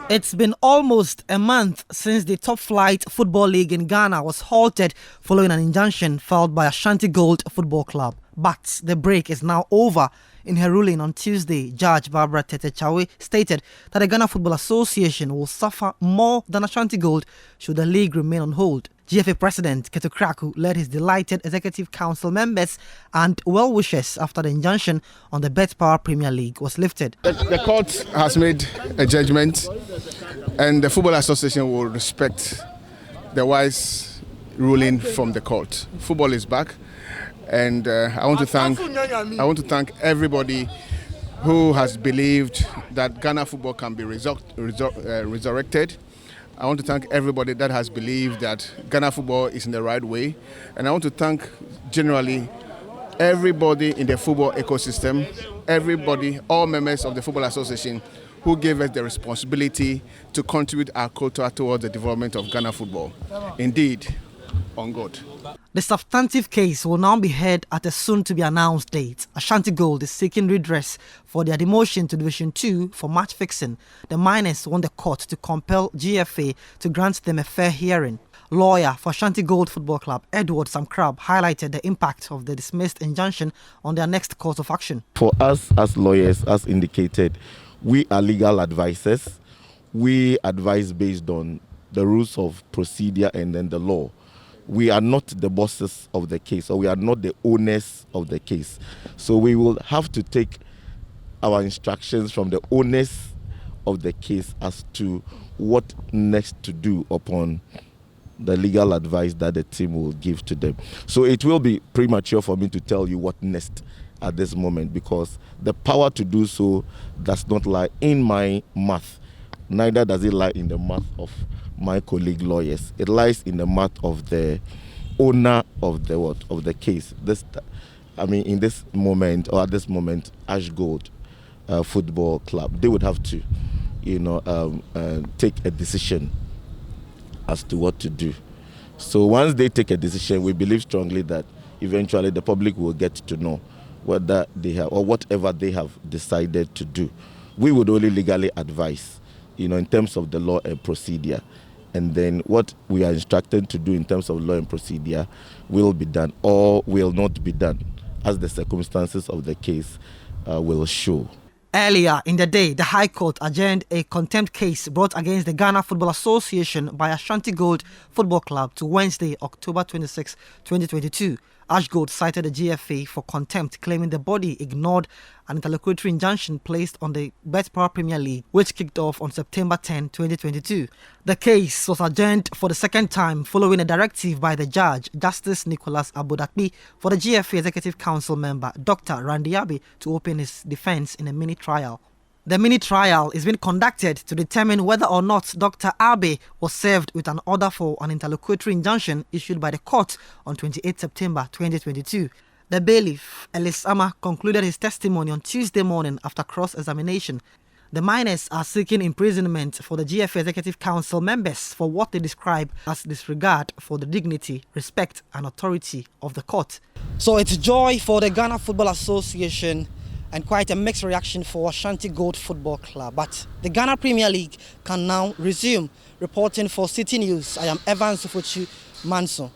It's been almost a month since the top flight football league in Ghana was halted following an injunction filed by Ashanti Gold Football Club. But the break is now over. In her ruling on Tuesday, Judge Barbara Tete-Chawe stated that the Ghana Football Association will suffer more than Ashanti Gold should the league remain on hold. GFA President Keto Kraku led his delighted Executive Council members and well-wishers after the injunction on the Bet Power Premier League was lifted. The court has made a judgment and the Football Association will respect the wise ruling from the court. Football is back. And I want to thank everybody who has believed that Ghana football can be resurrected. I want to thank everybody that has believed that Ghana football is in the right way. And I want to thank generally everybody in the football ecosystem, everybody, all members of the Football Association who gave us the responsibility to contribute our quota towards the development of Ghana football. Indeed, on God. The substantive case will now be heard at a soon-to-be-announced date. Ashanti Gold is seeking redress for their demotion to Division 2 for match fixing. The miners want the court to compel GFA to grant them a fair hearing. Lawyer for Ashanti Gold Football Club, Edward Samkrab, highlighted the impact of the dismissed injunction on their next course of action. For us as lawyers, as indicated, we are legal advisors. We advise based on the rules of procedure and then the law. We are not the bosses of the case, or we are not the owners of the case. So we will have to take our instructions from the owners of the case as to what next to do upon the legal advice that the team will give to them. So it will be premature for me to tell you what next at this moment, because the power to do so does not lie in my mouth. Neither does it lie in the mouth of my colleague lawyers. It lies in the mouth of the owner of the case. In this moment, or at this moment, Ash Gold Football Club, they would have to, take a decision as to what to do. So once they take a decision, we believe strongly that eventually the public will get to know whether they have or whatever they have decided to do. We would only legally advise, in terms of the law and procedure. And then what we are instructed to do in terms of law and procedure will be done or will not be done as the circumstances of the case will show. Earlier in the day, the High Court adjourned a contempt case brought against the Ghana Football Association by Ashanti Gold Football Club to Wednesday, October 26, 2022. Ash Gold cited the GFA for contempt, claiming the body ignored an interlocutory injunction placed on the Bet Power Premier League, which kicked off on September 10, 2022. The case was adjourned for the second time following a directive by the judge, Justice Nicholas Abodakbi, for the GFA Executive Council member, Dr. Randy Abbey, to open his defense in a mini-trial. The mini-trial is being conducted to determine whether or not Dr. Abe was served with an order for an interlocutory injunction issued by the court on 28 September 2022. The bailiff, Ellis Ama, concluded his testimony on Tuesday morning after cross-examination. The miners are seeking imprisonment for the GFA Executive Council members for what they describe as disregard for the dignity, respect and authority of the court. So it's joy for the Ghana Football Association and quite a mixed reaction for Ashanti Gold Football Club. But the Ghana Premier League can now resume. Reporting for Citi News, I am Evans Ufochi Manson.